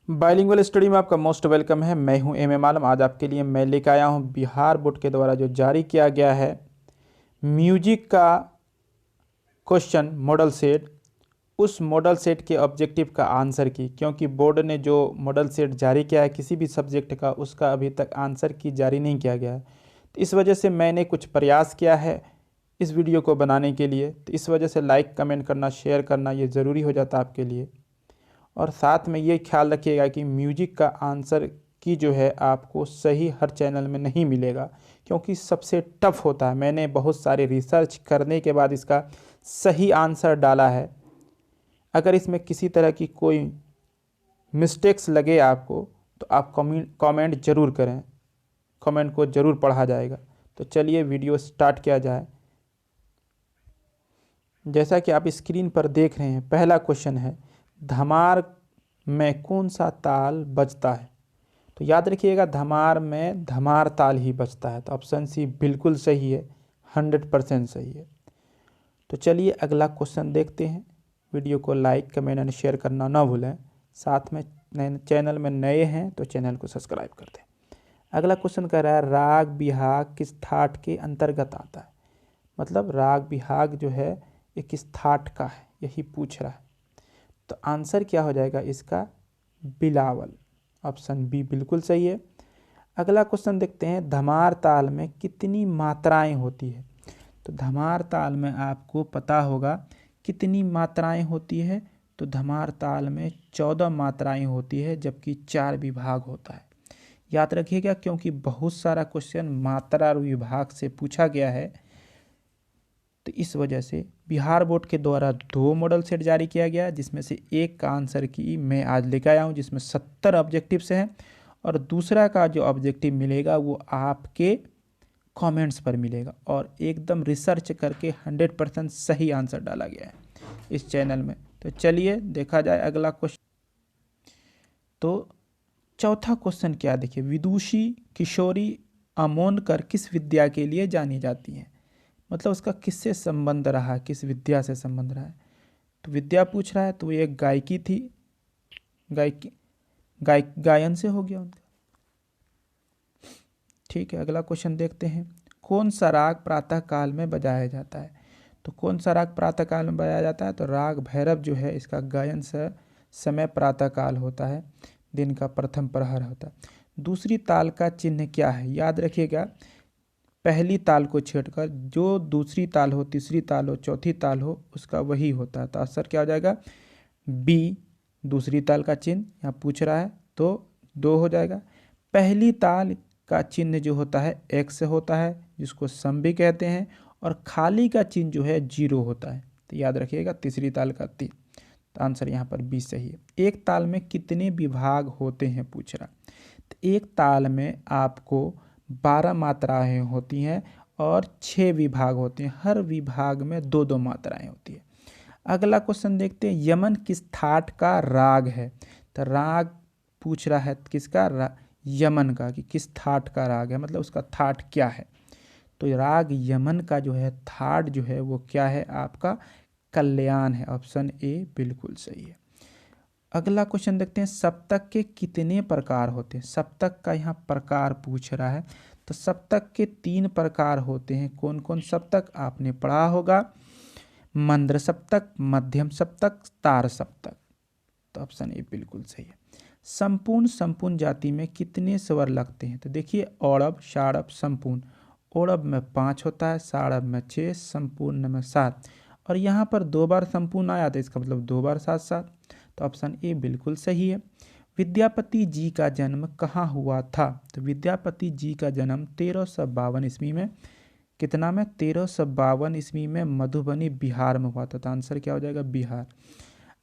Bilingual study में आपका most welcome है। मैं हूं एम आलम। आज आपके लिए मैं लेकर आया हूं बिहार बोर्ड के द्वारा जो जारी किया गया है म्यूजिक का क्वेश्चन मॉडल सेट। उस मॉडल सेट के ऑब्जेक्टिव का आंसर की, क्योंकि बोर्ड ने जो मॉडल सेट जारी किया है किसी भी सब्जेक्ट का, उसका अभी तक आंसर की जारी नहीं किया गया है। तो इस वजह से मैंने कुछ प्रयास किया है इस वीडियो को बनाने के लिए। तो इस वजह से लाइक कमेंट करना, शेयर करना ये ज़रूरी हो जाता है आपके लिए। और साथ में ये ख्याल रखिएगा कि म्यूजिक का आंसर की जो है आपको सही हर चैनल में नहीं मिलेगा, क्योंकि सबसे टफ होता है। मैंने बहुत सारे रिसर्च करने के बाद इसका सही आंसर डाला है। अगर इसमें किसी तरह की कोई मिस्टेक्स लगे आपको तो आप कमेंट ज़रूर करें, कमेंट को ज़रूर पढ़ा जाएगा। तो चलिए वीडियो स्टार्ट किया जाए। जैसा कि आप स्क्रीन पर देख रहे हैं, पहला क्वेश्चन है धमार में कौन सा ताल बजता है। तो याद रखिएगा धमार में धमार ताल ही बजता है। तो ऑप्शन सी बिल्कुल सही है, 100% सही है। तो चलिए अगला क्वेश्चन देखते हैं। वीडियो को लाइक कमेंट एंड शेयर करना ना भूलें। साथ में चैनल में नए हैं तो चैनल को सब्सक्राइब कर दें। अगला क्वेश्चन कह रहा है राग बिहाग किस थाट के अंतर्गत आता है। मतलब राग बिहाग जो है ये किस थाट का है, यही पूछ रहा है। तो आंसर क्या हो जाएगा इसका, बिलावल। ऑप्शन बी बिल्कुल सही है। अगला क्वेश्चन देखते हैं धमार ताल में कितनी मात्राएं होती है। तो धमार ताल में आपको पता होगा कितनी मात्राएं होती है। तो धमार ताल में 14 मात्राएं होती है, जबकि 4 विभाग होता है। याद रखिएगा क्योंकि बहुत सारा क्वेश्चन मात्रा और विभाग से पूछा गया है। तो इस वजह से बिहार बोर्ड के द्वारा 2 मॉडल सेट जारी किया गया, जिसमें से एक का आंसर की मैं आज लेकर आया हूँ, जिसमें 70 ऑब्जेक्टिव से हैं। और दूसरा का जो ऑब्जेक्टिव मिलेगा वो आपके कमेंट्स पर मिलेगा, और एकदम रिसर्च करके 100% सही आंसर डाला गया है इस चैनल में। तो चलिए देखा जाए अगला क्वेश्चन। तो चौथा क्वेश्चन क्या, देखिए विदुषी किशोरी अमोनकर किस विद्या के लिए जानी जाती हैं। मतलब उसका किससे संबंध रहा, किस विद्या से संबंध रहा है। तो विद्या पूछ रहा है, तो ये गायकी थी, गायकी गायन से हो गया उनका। ठीक है, अगला क्वेश्चन देखते हैं कौन सा राग प्रातः काल में बजाया जाता है। तो कौन सा राग प्रातः काल में बजाया जाता है। तो राग भैरव जो है इसका गायन से समय प्रातः काल होता है, दिन का प्रथम प्रहर होता है। दूसरी ताल का चिन्ह क्या है। याद रखिएगा पहली ताल को छेड़कर जो दूसरी ताल हो, तीसरी ताल हो, चौथी ताल हो, उसका वही होता है। तो आंसर क्या हो जाएगा, बी दूसरी ताल का चिन्ह यहाँ पूछ रहा है तो 2 हो जाएगा। पहली ताल का चिन्ह जो होता है एक्स होता है, जिसको सम भी कहते हैं, और खाली का चिन्ह जो है 0 होता है। तो याद रखिएगा तीसरी ताल का 3। तो आंसर यहाँ पर बी सही है। एक ताल में कितने विभाग होते हैं पूछ रहा। तो एक ताल में आपको 12 मात्राएं होती हैं और 6 विभाग होते हैं। हर विभाग में 2-2 मात्राएं होती है। अगला क्वेश्चन देखते हैं यमन किस थाट का राग है। तो राग पूछ रहा है किसका, यमन का, कि किस थाट का राग है, मतलब उसका थाट क्या है। तो राग यमन का जो है थाट जो है वो क्या है आपका, कल्याण है। ऑप्शन ए बिल्कुल सही है। अगला क्वेश्चन देखते हैं सप्तक के कितने प्रकार होते हैं। सप्तक का यहाँ प्रकार पूछ रहा है। तो सप्तक के 3 प्रकार होते हैं। कौन कौन सप्तक आपने पढ़ा होगा, मंद्र सप्तक, मध्यम सप्तक, तार सप्तक। तो ऑप्शन ए बिल्कुल सही है। संपूर्ण संपूर्ण जाति में कितने स्वर लगते हैं। तो देखिए औड़ब, शाड़ब, संपूर्ण। औड़ब में 5 होता है, शाड़ब में 6, संपूर्ण में 7। और यहाँ पर 2 बार संपूर्ण आया था, इसका मतलब 2 बार 7 7। तो ऑप्शन ए बिल्कुल सही है। विद्यापति जी का जन्म कहाँ हुआ था। तो विद्यापति जी का जन्म 1352 ईस्वी में, कितना में, 1352 ईस्वी में मधुबनी बिहार में हुआ था। तो आंसर क्या हो जाएगा, बिहार।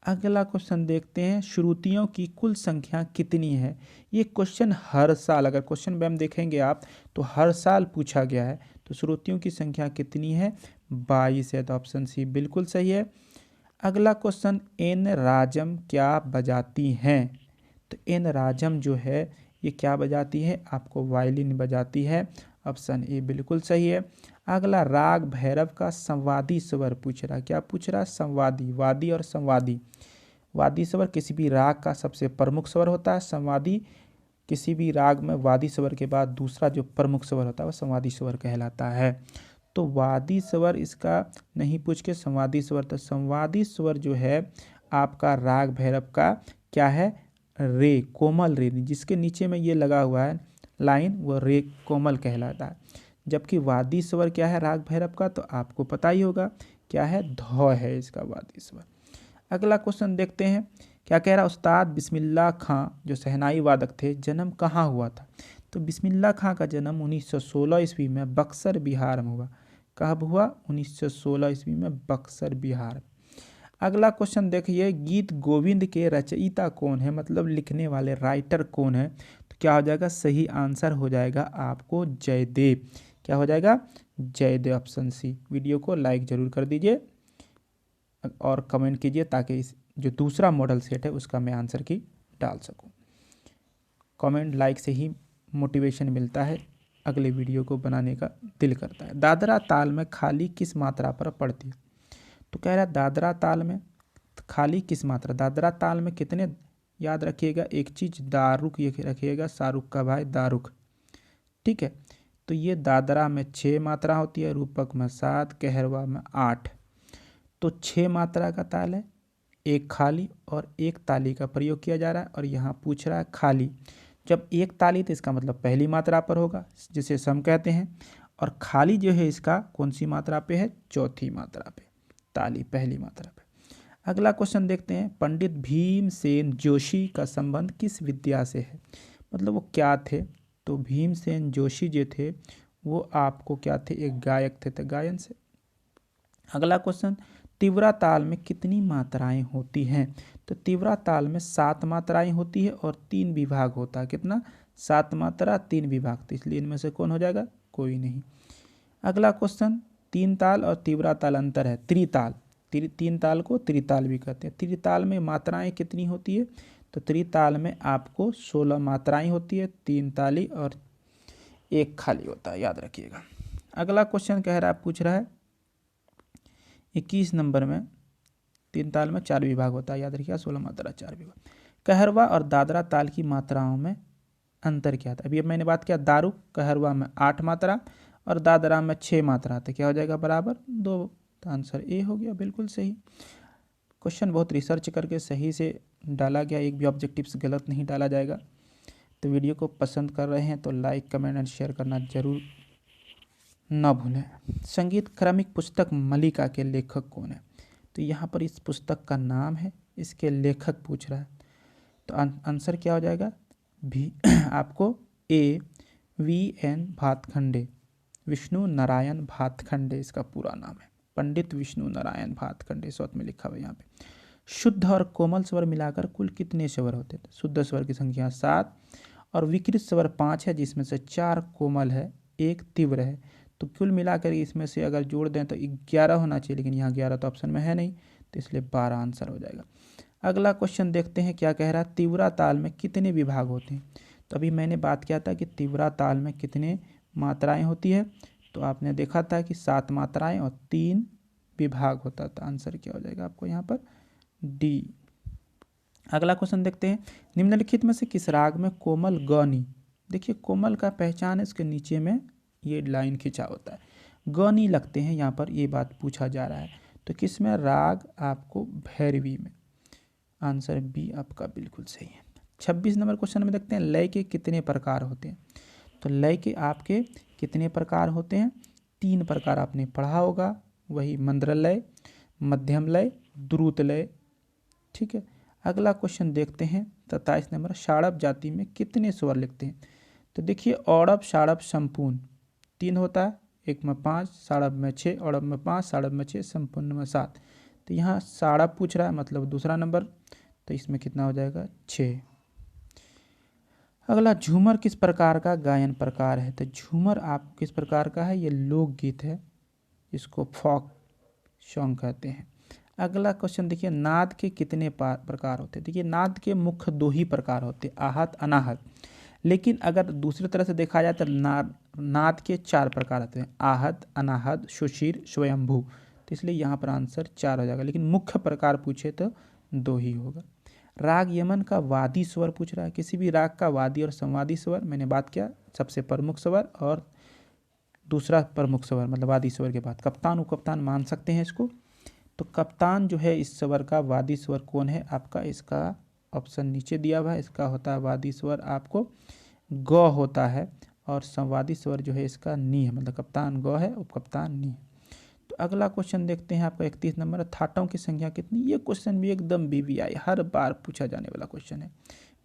अगला क्वेश्चन देखते हैं श्रुतियों की कुल संख्या कितनी है। ये क्वेश्चन हर साल, अगर क्वेश्चन में देखेंगे आप तो हर साल पूछा गया है। तो श्रुतियों की संख्या कितनी है, 22 है। तो ऑप्शन सी बिल्कुल सही है। अगला क्वेश्चन एन राजम क्या बजाती हैं। तो एन राजम जो है ये क्या बजाती है, आपको वायलिन बजाती है। ऑप्शन ए बिल्कुल सही है। अगला राग भैरव का संवादी स्वर पूछ रहा, क्या पूछ रहा, संवादी, वादी और संवादी। वादी स्वर किसी भी राग का सबसे प्रमुख स्वर होता है। संवादी किसी भी राग में वादी स्वर के बाद दूसरा जो प्रमुख स्वर होता है वह संवादी स्वर कहलाता है। तो वादी स्वर इसका नहीं पूछ के संवादी स्वर, तो संवादी स्वर जो है आपका राग भैरव का क्या है, रे, कोमल रे, जिसके नीचे में ये लगा हुआ है लाइन, वो रे कोमल कहलाता है। जबकि वादी स्वर क्या है राग भैरव का, तो आपको पता ही होगा क्या है, ध है इसका वादी स्वर। अगला क्वेश्चन देखते हैं, क्या कह रहा है, उस्ताद बिस्मिल्लाह खां जो शहनाई वादक थे जन्म कहाँ हुआ था। तो बिस्मिल्लाह खां का जन्म 1916 ईस्वी में बक्सर बिहार में हुआ। कब हुआ, 1916 ईस्वी में बक्सर बिहार। अगला क्वेश्चन देखिए, गीत गोविंद के रचयिता कौन है, मतलब लिखने वाले राइटर कौन है। तो क्या हो जाएगा, सही आंसर हो जाएगा आपको जयदेव। क्या हो जाएगा, जयदेव, ऑप्शन सी। वीडियो को लाइक जरूर कर दीजिए और कमेंट कीजिए ताकि इस जो दूसरा मॉडल सेट है उसका मैं आंसर की डाल सकूं। कमेंट लाइक से ही मोटिवेशन मिलता है, अगले वीडियो को बनाने का दिल करता है। दादरा ताल में खाली किस मात्रा पर पड़ती है। तो कह रहा है दादरा ताल में खाली किस मात्रा, दादरा ताल में कितने, याद रखिएगा एक चीज़, दारुक ये रखिएगा, शाहरुख का भाई दारुक, ठीक है। तो ये दादरा में 6 मात्रा होती है, रूपक में 7, कहरवा में 8। तो 6 मात्रा का ताल है, एक खाली और एक ताली का प्रयोग किया जा रहा है। और यहाँ पूछ रहा है खाली, जब एक ताली तो इसका मतलब पहली मात्रा पर होगा जिसे सम कहते हैं, और खाली जो है इसका कौन सी मात्रा पे है, चौथी मात्रा पे, ताली पहली मात्रा पे। अगला क्वेश्चन देखते हैं, पंडित भीमसेन जोशी का संबंध किस विद्या से है, मतलब वो क्या थे। तो भीमसेन जोशी जो थे वो आपको क्या थे, एक गायक थे, तो गायन से। अगला क्वेश्चन, तीव्रा ताल में कितनी मात्राएं होती हैं। तो तीव्रा ताल में 7 मात्राएं होती है और 3 विभाग होता है। कितना, 7 मात्रा 3 विभाग, तो इसलिए इनमें से कौन हो जाएगा, कोई नहीं। अगला क्वेश्चन, 3 ताल और तीव्रा ताल अंतर है, त्रिताल, 3 ताल को त्रिताल भी कहते हैं। त्रिताल में मात्राएं कितनी होती है, तो त्रिताल में आपको 16 मात्राएं होती है, 3 ताली और 1 खाली होता है, याद रखिएगा। अगला क्वेश्चन कह रहा है, पूछ रहा है 21 नंबर में, 3 ताल में 4 विभाग होता है, याद रखिएगा, 16 मात्रा 4 विभाग। कहरवा और दादरा ताल की मात्राओं में अंतर क्या था। अभी मैंने बात किया दारू, कहरवा में 8 मात्रा और दादरा में 6 मात्रा, तो क्या हो जाएगा, बराबर 2। तो आंसर ए हो गया, बिल्कुल सही। क्वेश्चन बहुत रिसर्च करके सही से डाला गया, एक भी ऑब्जेक्टिव्स गलत नहीं डाला जाएगा। तो वीडियो को पसंद कर रहे हैं तो लाइक, कमेंट एंड शेयर करना जरूर न भूलें। संगीत क्रमिक पुस्तक मलिका के लेखक कौन है। तो यहाँ पर इस पुस्तक का नाम है, इसके लेखक पूछ रहा है। तो आंसर क्या हो जाएगा, भी आपको ए, VN भातखंडे, विष्णु नारायण भातखंडे इसका पूरा नाम है, पंडित विष्णु नारायण भातखंडे, शॉर्ट में लिखा हुआ है यहाँ पे। शुद्ध और कोमल स्वर मिलाकर कुल कितने स्वर होते थे। शुद्ध स्वर की संख्या 7 और विकृत स्वर 5 है, जिसमें से 4 कोमल है, 1 तीव्र है। तो कुल मिलाकर इसमें से अगर जोड़ दें तो 11 होना चाहिए, लेकिन यहाँ 11 तो ऑप्शन में है नहीं, तो इसलिए 12 आंसर हो जाएगा। अगला क्वेश्चन देखते हैं, क्या कह रहा है, तीव्रा ताल में कितने विभाग होते हैं। तो अभी मैंने बात किया था कि तीव्रा ताल में कितने मात्राएं होती है, तो आपने देखा था कि 7 मात्राएं और 3 विभाग होता था। आंसर क्या हो जाएगा आपको यहाँ पर, डी। अगला क्वेश्चन देखते हैं, निम्नलिखित में से किस राग में कोमल गौनी। देखिए कोमल का पहचान है, इसके नीचे में ये लाइन खिंचा होता है, गौनी लगते हैं, यहाँ पर ये बात पूछा जा रहा है। तो किस में, राग आपको भैरवी में। आंसर बी आपका बिल्कुल सही है। 26 नंबर क्वेश्चन में देखते हैं, लय के कितने प्रकार होते हैं। तो लय के आपके कितने प्रकार होते हैं, 3 प्रकार आपने पढ़ा होगा, वही मंद्र लय, मध्यम लय, द्रुत लय, ठीक है। अगला क्वेश्चन देखते हैं 27 नंबर, षाड़भ जाति में कितने स्वर लिखते हैं। तो देखिए औड़भ, षाड़भ, संपूर्ण 3 होता है, एक में 5, षाड़भ में 6, औड़भ में 5, षाड़भ में 6, संपूर्ण में 7। तो यहाँ षाड़भ पूछ रहा है, मतलब दूसरा नंबर, तो इसमें कितना हो जाएगा, 6। अगला, झूमर किस प्रकार का गायन प्रकार है। तो झूमर आप किस प्रकार का है, ये लोकगीत है, इसको फोक सॉन्ग कहते हैं। अगला क्वेश्चन देखिए, नाद के कितने प्रकार होते हैं। देखिए नाद के मुख्य 2 ही प्रकार होते हैं, आहत, अनाहत। लेकिन अगर दूसरी तरह से देखा जाए तो नाद के 4 प्रकार होते हैं, आहत, अनाहत, सुशीर, स्वयंभू। तो इसलिए यहाँ पर आंसर 4 हो जाएगा, लेकिन मुख्य प्रकार पूछे तो दो ही होगा। राग यमन का वादी स्वर पूछ रहा है, किसी भी राग का वादी और संवादी स्वर, मैंने बात किया सबसे प्रमुख स्वर और दूसरा प्रमुख स्वर मतलब वादी स्वर के बाद कप्तान उपकप्तान मान सकते हैं इसको। तो कप्तान जो है इस स्वर का वादी स्वर कौन है आपका, इसका ऑप्शन नीचे दिया हुआ है, इसका होता है वादी स्वर आपको ग होता है, और संवादी स्वर जो है इसका नी है, मतलब कप्तान ग है उपकप्तान नी है। तो अगला क्वेश्चन देखते हैं आपका 31 नंबर, थाटों की संख्या कितनी। ये क्वेश्चन भी एकदम बीबीआई हर बार पूछा जाने वाला क्वेश्चन है।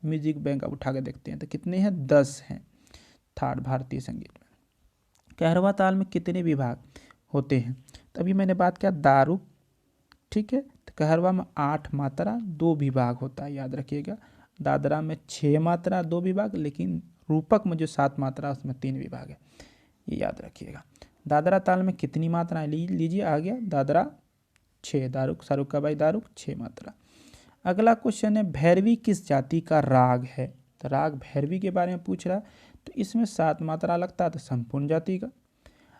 म्यूजिक बैंक अब उठा के देखते हैं तो कितने हैं, 10 हैं थाट भारतीय संगीत में। कहरवा ताल में कितने विभाग होते हैं, तो अभी मैंने बात किया दारुक, ठीक है, तो कहरवा में 8 मात्रा 2 विभाग होता है, याद रखिएगा। दादरा में 6 मात्रा 2 विभाग, लेकिन रूपक में जो 7 मात्रा उसमें 3 विभाग है, ये याद रखिएगा। दादरा ताल में कितनी मात्राएं लीजिए आ गया, दादरा 6, दारुक सारुक का भाई दारुक 6 मात्रा। अगला क्वेश्चन है भैरवी किस जाति का राग है, तो राग भैरवी के बारे में पूछ रहा है, तो इसमें 7 मात्रा लगता है, तो संपूर्ण जाति का।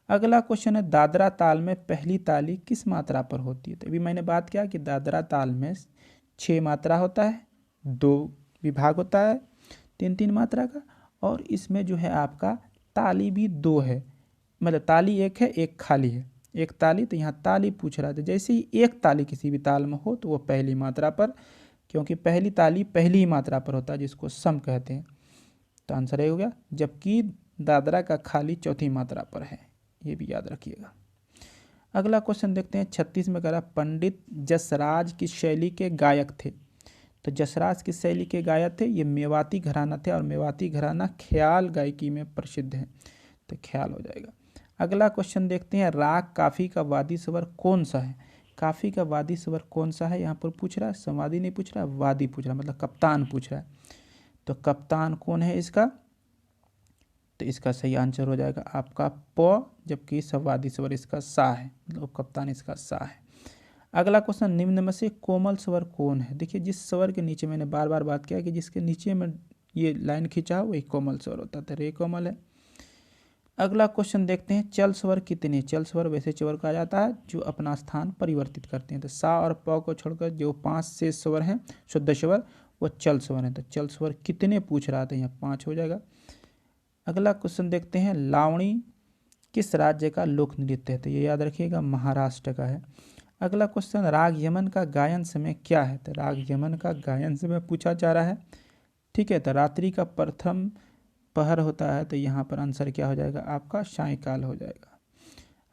अगला क्वेश्चन है दादरा ताल में पहली ताली किस मात्रा पर होती है, तो अभी मैंने बात किया कि दादरा ताल में 6 मात्रा होता है, 2 विभाग होता है 3-3 मात्रा का, और इसमें जो है आपका ताली भी 2 है, मतलब ताली 1 है 1 खाली है, 1 ताली, तो यहाँ ताली पूछ रहा था। जैसे ही 1 ताली किसी भी ताल में हो तो वो पहली मात्रा पर, क्योंकि पहली ताली पहली ही मात्रा पर होता है जिसको सम कहते हैं, तो आंसर ये हो गया। जबकि दादरा का खाली चौथी मात्रा पर है, ये भी याद रखिएगा। अगला क्वेश्चन देखते हैं 36 में कह रहा पंडित जसराज किस शैली के गायक थे, तो जसराज किस शैली के गायक थे, ये मेवाती घराना थे, और मेवाती घराना ख्याल गायकी में प्रसिद्ध है, तो ख्याल हो जाएगा। अगला क्वेश्चन देखते हैं राग काफी का वादी स्वर कौन सा है, काफी का वादी स्वर कौन सा है, यहाँ पर पूछ रहा है, संवादी नहीं पूछ रहा है, वादी पूछ रहा है, मतलब कप्तान पूछ रहा है। तो कप्तान कौन है इसका, तो इसका सही आंसर हो जाएगा आपका प, जबकि संवादी स्वर इसका सा है, मतलब कप्तान इसका सा है। अगला क्वेश्चन निम्न में से कोमल स्वर कौन है, देखिए जिस स्वर के नीचे मैंने बार बार बात किया कि जिसके नीचे में ये लाइन खींचा वही कोमल स्वर होता है, तो रे कोमल है। अगला क्वेश्चन देखते हैं चल स्वर कितने, चल स्वर वैसे स्वर कहा जाता है जो अपना स्थान परिवर्तित करते हैं, तो सा और प को छोड़कर जो 5 शेष स्वर हैं शुद्ध स्वर वो चल स्वर हैं, तो चल स्वर कितने पूछ रहा था, यहाँ 5 हो जाएगा। अगला क्वेश्चन देखते हैं लावणी किस राज्य का लोक नृत्य है, तो ये याद रखिएगा महाराष्ट्र का है। अगला क्वेश्चन राग यमन का गायन समय क्या है, तो राग यमन का गायन समय पूछा जा रहा है, ठीक है, तो रात्रि का प्रथम पहर होता है, तो यहाँ पर आंसर क्या हो जाएगा आपका सायंकाल हो जाएगा।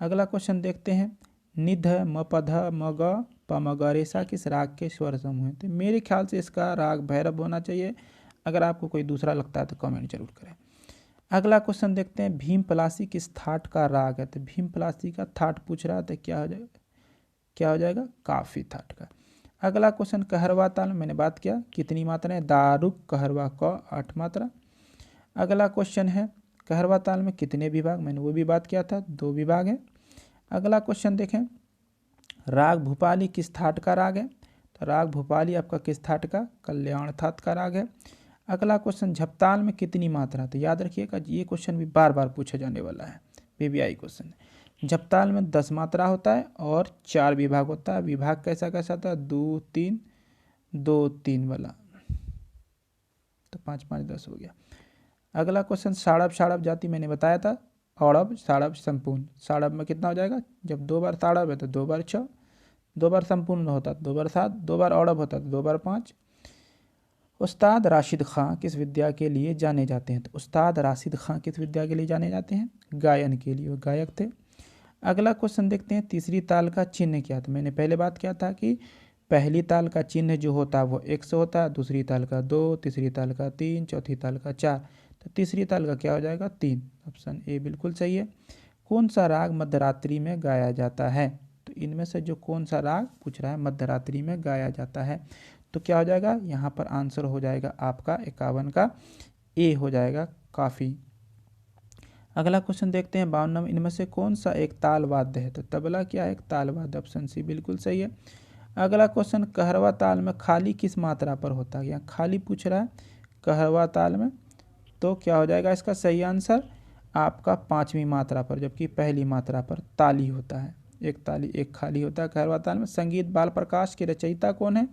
अगला क्वेश्चन देखते हैं निध मपध मग पमगरेसा किस राग के स्वर समूह हैं, तो मेरे ख्याल से इसका राग भैरव होना चाहिए, अगर आपको कोई दूसरा लगता है तो कमेंट जरूर करें। अगला क्वेश्चन देखते हैं भीम पलासी किस थाट का राग है, तो भीम पलासी का थाट पूछ रहा है, तो क्या हो जाएगा, क्या हो जाएगा काफी थाट का। अगला क्वेश्चन कहरवा ताल में मैंने बात किया कितनी मात्राएं, दारुक कहरवा क 8 मात्रा। अगला क्वेश्चन है कहरवा ताल में कितने विभाग, मैंने वो भी बात किया था 2 विभाग है। अगला क्वेश्चन देखें राग भूपाली किस थाट का राग है, तो राग भूपाली आपका किस थाट का, कल्याण थाट का राग है। अगला क्वेश्चन झपताल में कितनी मात्रा, तो याद रखिएगा ये क्वेश्चन भी बार बार पूछा जाने वाला है, बीबीआई क्वेश्चन। झपताल में 10 मात्रा होता है और 4 विभाग होता है, विभाग कैसा कैसा था 2 3 2 3 वाला, तो 5 5 10 हो गया। अगला क्वेश्चन साड़ब, साड़ब जाति मैंने बताया था, औड़ब साड़ब संपूर्ण, साड़ब में कितना हो जाएगा, जब 2 बार साड़ब है तो 2 बार 6, 2 बार संपूर्ण होता है 2 बार 7, 2 बार औड़ब होता है 2 बार 5। उस्ताद राशिद खां किस विद्या के लिए जाने जाते हैं, तो उस्ताद राशिद खां किस विद्या के लिए जाने जाते हैं, गायन के लिए, वो गायक थे। अगला क्वेश्चन देखते हैं तीसरी ताल का चिन्ह क्या था, मैंने पहले बात किया था कि पहली ताल का चिन्ह जो होता है वो 100 होता है, दूसरी ताल का 2, तीसरी ताल का 3, चौथी ताल का 4, तो तीसरी ताल का क्या हो जाएगा 3, ऑप्शन ए बिल्कुल सही है। कौन सा राग मध्यरात्रि में गाया जाता है, तो इनमें से जो कौन सा राग पूछ रहा है मध्यरात्रि में गाया जाता है, तो क्या हो जाएगा यहाँ पर आंसर हो जाएगा आपका 51 का ए हो जाएगा काफ़ी। अगला क्वेश्चन देखते हैं 52 नंबर, इनमें से कौन सा एक ताल वाद्य है, तो तबला क्या है एक ताल वाद्य, ऑप्शन सी बिल्कुल सही है। अगला क्वेश्चन कहरवा ताल में खाली किस मात्रा पर होता है, यहाँ खाली पूछ रहा है कहरवा ताल में, तो क्या हो जाएगा इसका सही आंसर आपका 5वीं मात्रा पर, जबकि पहली मात्रा पर ताली होता है, एक ताली एक खाली होता है कहरवा ताल में। संगीत बाल प्रकाश के रचयिता कौन है,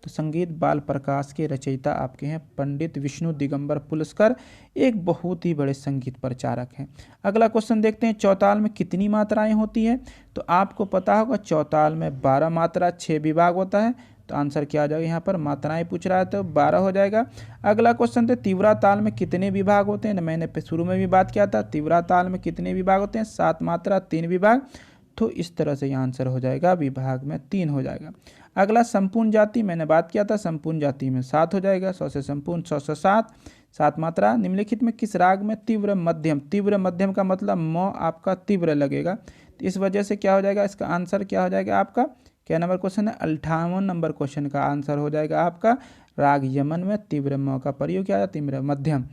तो संगीत बाल प्रकाश के रचयिता आपके हैं पंडित विष्णु दिगंबर पुलस्कर, एक बहुत ही बड़े संगीत प्रचारक हैं। अगला क्वेश्चन देखते हैं, चौताल में कितनी मात्राएं होती है? तो आपको पता होगा चौताल में 12 मात्रा 6 विभाग होता है, तो आंसर क्या आ जाएगा यहाँ पर, मात्राएं पूछ रहा है तो 12 हो जाएगा। अगला क्वेश्चन थे, तीव्रा ताल में कितने विभाग होते हैं? मैंने शुरू में भी बात किया था, तीव्रा ताल में कितने विभाग होते हैं? 7 मात्रा 3 विभाग। तो इस तरह से यह आंसर हो जाएगा, विभाग में 3 हो जाएगा। अगला संपूर्ण जाति, मैंने बात किया था संपूर्ण जाति में 7 हो जाएगा, 100 से संपूर्ण 100 से 7 मात्रा। निम्नलिखित में किस राग में तीव्र मध्यम, तीव्र मध्यम का मतलब म आपका तीव्र लगेगा, तो इस वजह से क्या हो जाएगा, इसका आंसर क्या हो जाएगा आपका, क्या नंबर क्वेश्चन है, 58 नंबर क्वेश्चन का आंसर हो जाएगा आपका राग यमन में तीव्र म का प्रयोग किया जाता है, तीव्र मध्यम।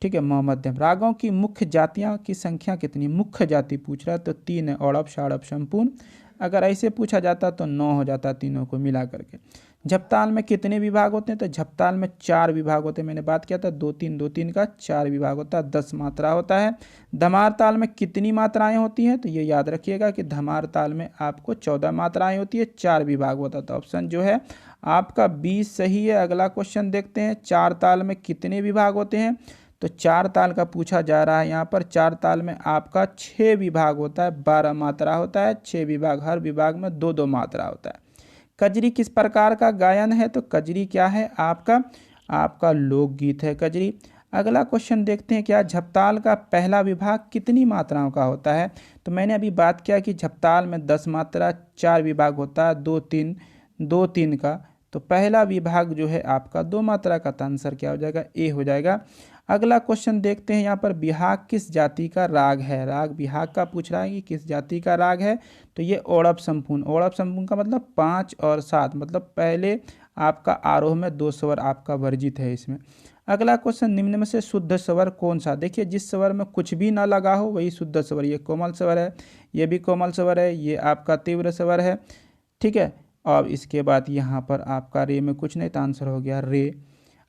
ठीक है, म मध्यम। रागों की मुख्य जातियां की संख्या कितनी? मुख्य जाति पूछ रहा है तो 3 है, औड़व षाड़व संपूर्ण। अगर ऐसे पूछा जाता तो 9 हो जाता तीनों को मिला करके। झपताल में कितने विभाग होते हैं? तो झपताल में 4 विभाग होते हैं, मैंने बात किया था 2-3 का 4 विभाग होता है, 10 मात्रा होता है। धमार ताल में कितनी मात्राएं होती हैं? तो ये याद रखिएगा कि धमार ताल में आपको 14 मात्राएं होती है, 4 विभाग होता है, तो ऑप्शन जो है आपका 20 सही है। अगला क्वेश्चन देखते हैं, 4 ताल में कितने विभाग होते हैं? तो 4 ताल का पूछा जा रहा है यहाँ पर। 4 ताल में आपका 6 विभाग होता है, 12 मात्रा होता है, 6 विभाग, हर विभाग में 2-2 मात्रा होता है। कजरी किस प्रकार का गायन है? तो कजरी क्या है आपका लोकगीत है कजरी। अगला क्वेश्चन देखते हैं, क्या झपताल का पहला विभाग कितनी मात्राओं का होता है? तो मैंने अभी बात किया कि झपताल में 10 मात्रा 4 विभाग होता है, 2-3 का, तो पहला विभाग जो है आपका 2 मात्रा का, तो आंसर क्या हो जाएगा, ए हो जाएगा। अगला क्वेश्चन देखते हैं, यहाँ पर बिहाग किस जाति का राग है? राग बिहाग का पूछ रहा है कि किस जाति का राग है, तो ये औड़व संपूर्ण। औड़व संपूर्ण का मतलब 5 और 7, मतलब पहले आपका आरोह में 2 स्वर आपका वर्जित है इसमें। अगला क्वेश्चन, निम्न में से शुद्ध स्वर कौन सा? देखिए, जिस स्वर में कुछ भी ना लगा हो वही शुद्ध स्वर। ये कोमल स्वर है, ये भी कोमल स्वर है, ये आपका तीव्र स्वर है। ठीक है, और इसके बाद यहाँ पर आपका रे में कुछ नहीं, तो आंसर हो गया रे।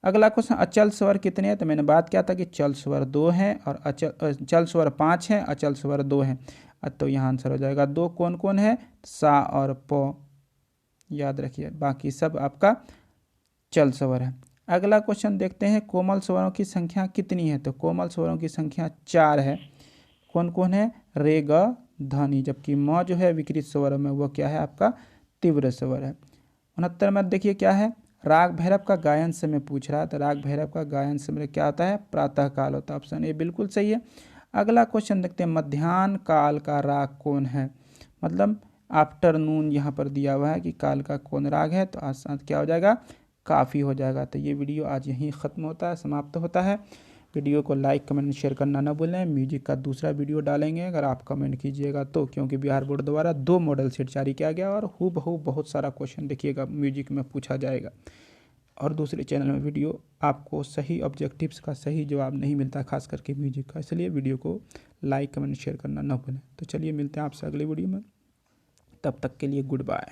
अगला क्वेश्चन, अचल स्वर कितने हैं? तो मैंने बात किया था कि चल स्वर 2 हैं और चल स्वर 5 हैं, अचल स्वर 2 हैं, तो यहाँ आंसर हो जाएगा 2। कौन कौन है? सा और प, याद रखिए, बाकी सब आपका चल स्वर है। अगला क्वेश्चन देखते हैं, कोमल स्वरों की संख्या कितनी है? तो कोमल स्वरों की संख्या 4 है। कौन कौन है? रे ग ध, जबकि म जो है विकृत स्वर में वो क्या है आपका, तीव्र स्वर है। 69 में देखिए क्या है, राग भैरव का गायन समय पूछ रहा है, तो राग भैरव का गायन समय क्या होता है? प्रातः काल होता है, ऑप्शन ए बिल्कुल सही है। अगला क्वेश्चन देखते हैं, मध्याह्न काल का राग कौन है? मतलब आफ्टरनून यहाँ पर दिया हुआ है कि काल का कौन राग है, तो आसान क्या हो जाएगा, काफ़ी हो जाएगा। तो ये वीडियो आज यहीं ख़त्म होता है, समाप्त होता है। वीडियो को लाइक कमेंट शेयर करना ना भूलें। म्यूजिक का दूसरा वीडियो डालेंगे, अगर आप कमेंट कीजिएगा तो, क्योंकि बिहार बोर्ड द्वारा 2 मॉडल सेट जारी किया गया और हूबहू बहुत सारा क्वेश्चन देखिएगा म्यूजिक में पूछा जाएगा। और दूसरे चैनल में वीडियो आपको सही ऑब्जेक्टिव्स का सही जवाब नहीं मिलता, खास करके म्यूजिक का, इसलिए वीडियो को लाइक कमेंट शेयर करना ना भूलें। तो चलिए मिलते हैं आपसे अगले वीडियो में, तब तक के लिए गुड बाय।